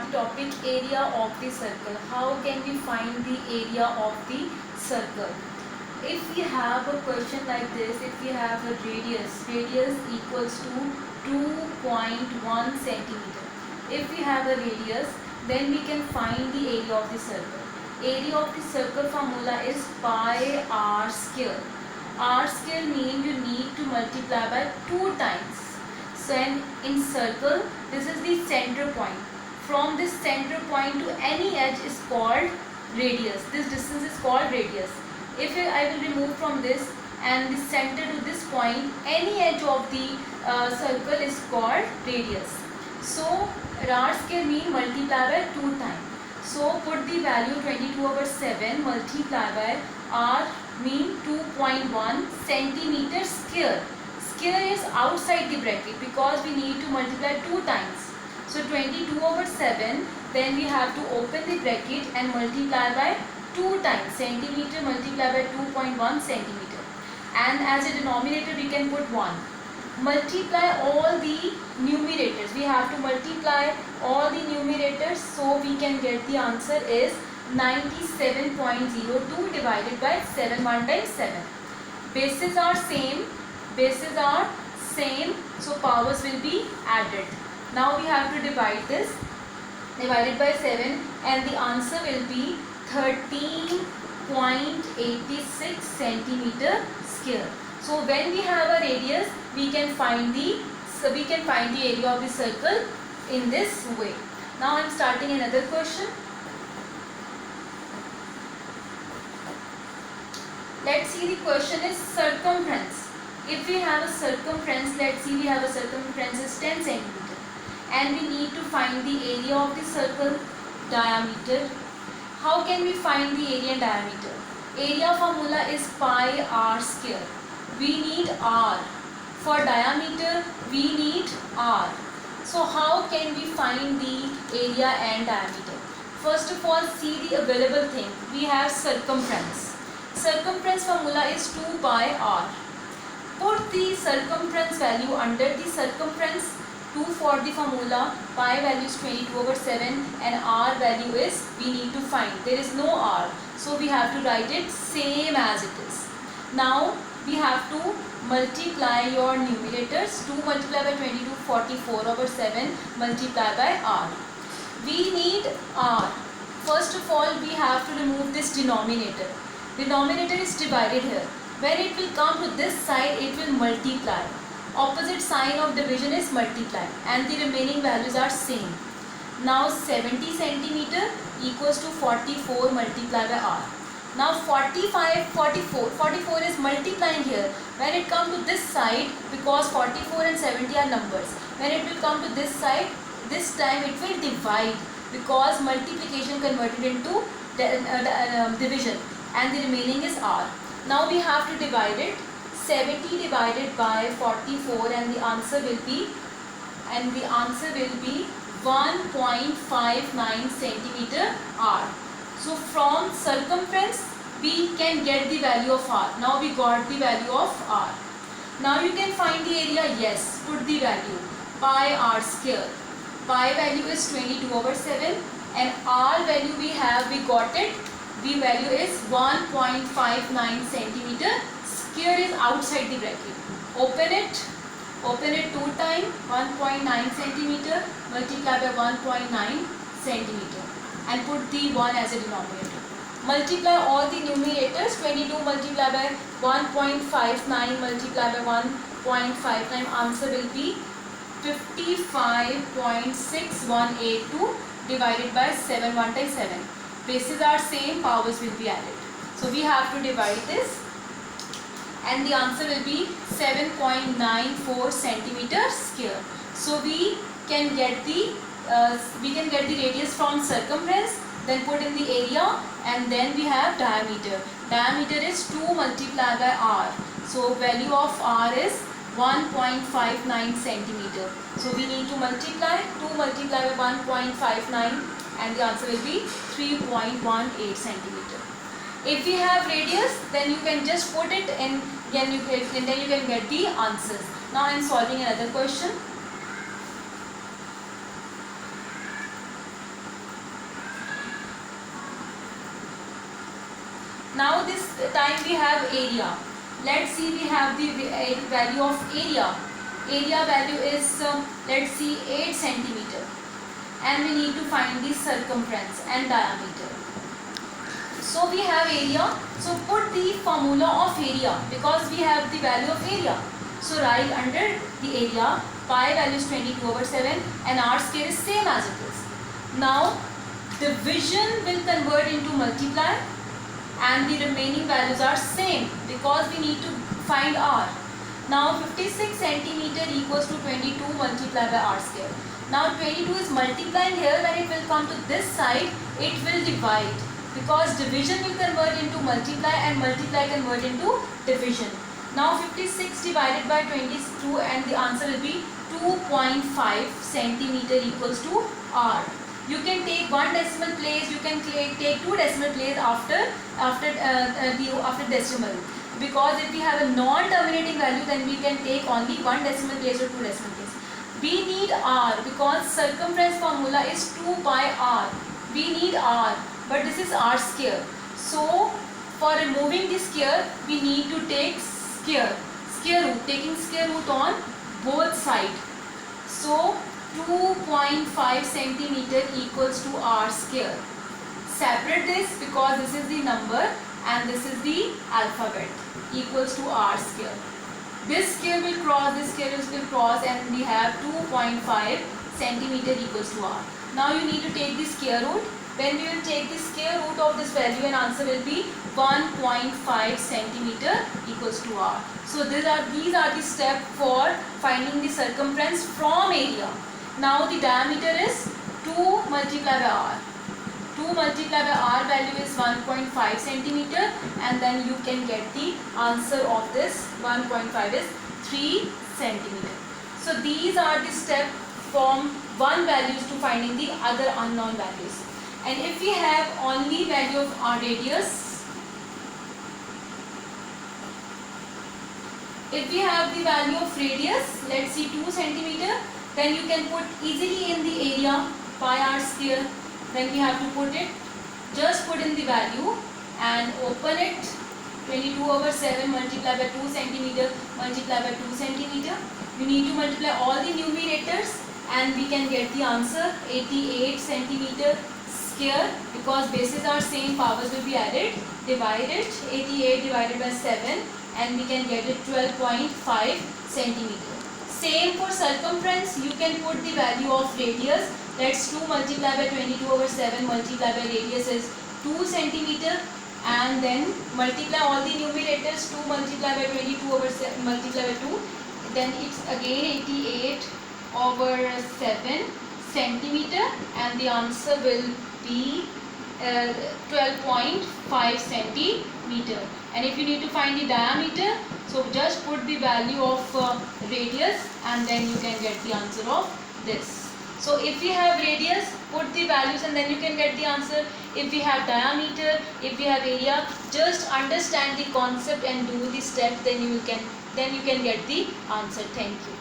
the topic area of the circle. How can we find the area of the circle? If we have a question like this, if we have a radius equals to 2.1 centimeter. If we have a radius, then we can find the area of the circle. Area of the circle formula is pi r square. R square means you need to multiply by 2 times. So in circle, this is the center point. From this center point to any edge is called radius. This distance is called radius. If I will remove from this and the center to this point, any edge of the circle is called radius. So r square means multiply by 2 times. So put the value 22/7 multiply by r mean 2.1 centimeter square. Square is outside the bracket because we need to multiply 2 times. So 22/7, then we have to open the bracket and multiply by 2 times. Centimeter multiply by 2.1 centimeter. And as a denominator we can put 1. Multiply all the numerators. We have to multiply all the numerators, so we can get the answer is 97.02 divided by 7. 1 times 7. Bases are same, so powers will be added. Now we have to divide this, divided by 7, and the answer will be 13.86 centimeter square. So when we have a radius, we can find the area of the circle in this way. Now I am starting another question. Let's see, the question is circumference. If we have a circumference, let's see, we have a circumference is 10 centimeter and we need to find the area of the circle, diameter. How can we find the area and diameter? Area formula is pi r square. We need r. For diameter, we need r. So how can we find the area and diameter? First of all, see the available thing. We have circumference. Circumference formula is 2 pi r. Put the circumference value under the circumference. 2 for the formula, pi value is 22/7 and r value is we need to find. There is no r, so we have to write it same as it is. Now we have to multiply your numerators. 2 multiplied by 22, 44/7 multiply by r. We need r. First of all, we have to remove this denominator. Denominator is divided here. When it will come to this side, it will multiply. Opposite sign of division is multiply and the remaining values are same. Now 70 centimeter equals to 44 multiplied by r. Now 44 is multiplying here. When it comes to this side, because 44 and 70 are numbers, when it will come to this side, this time it will divide because multiplication converted into division and the remaining is r. Now we have to divide it. 70 divided by 44 and the answer will be 1.59 centimeter r. So from circumference we can get the value of r. Now we got the value of r. Now you can find the area. Yes, put the value pi r square. Pi value is 22/7 and r value we got it. The value is 1.59 centimeter. Square is outside the bracket. Open it 2 times. 1.9 centimeter multiply by 1.9 centimeter and put the 1 as a denominator. Multiply all the numerators. 22 multiply by 1.59 multiply by 1.59. Answer will be 55.6182 divided by 7. 1 times 7. Bases are same, powers will be added. So we have to divide this and the answer will be 7.94 centimeter square. So we can get the radius from circumference, then put in the area, and then we have diameter. Diameter is 2 multiplied by r. So value of r is 1.59 centimeter. So we need to multiply 2 multiplied by 1.59 and the answer will be 3.18 centimeter. If we have radius, then you can just put it in, then you can get the answers. Now I am solving another question. Now this time we have area. Let's see, we have the value of area. Area value is let's see 8 centimeter, and we need to find the circumference and diameter. So we have area. So put the formula of area because we have the value of area. So write under the area, pi value is 22/7 and r square is same as it is. Now division will convert into multiply and the remaining values are same because we need to find r. Now 56 centimeter equals to 22 multiplied by r square. Now 22 is multiplying here, when it will come to this side it will divide because division will convert into multiply and multiply convert into division. Now 56 divided by 22 and the answer will be 2.5 centimeter equals to r. You can take one decimal place, you can take two decimal place after decimal, because if we have a non-terminating value then we can take only one decimal place or two decimal place. We need r because circumference formula is 2 by r. We need r, but this is r square. So for removing the square we need to take square root, taking square root on both sides. So 2.5 centimeter equals to r square. Separate this because this is the number and this is the alphabet, equals to r square. This square will cross, this square will cross, and we have 2.5 centimeter equals to r. Now you need to take the square root. When we will take the square root of this value and answer will be 1.5 centimeter equals to r. So these are the steps for finding the circumference from area. Now the diameter is 2 multiplied by r. 2 multiplied by r value is 1.5 centimeter, and then you can get the answer of this 1.5 is 3 centimeter. So these are the steps from one values to finding the other unknown values. And if we have only value of our radius, if we have the value of radius, let's see 2 centimeter, then you can put easily in the area pi r square. Then we have to put it, just put in the value and open it, 22/7 multiplied by 2 centimeter multiplied by 2 centimeter. We need to multiply all the numerators and we can get the answer 88 centimeter square, because bases are same, powers will be added. Divide it, 88 divided by 7, and we can get it 12.5 centimeter. Same for circumference, you can put the value of radius. That's 2 multiplied by 22/7 multiplied by radius is 2 centimeter, and then multiply all the numerators. 2 multiplied by 22/7 multiplied by 2, then it's again 88/7 centimeter, and the answer will be 12.5 centimeter. And if you need to find the diameter, so just put the value of radius and then you can get the answer of this. So if we have radius, put the values and then you can get the answer. If we have diameter, if we have area, just understand the concept and do the steps, then you can get the answer. Thank you.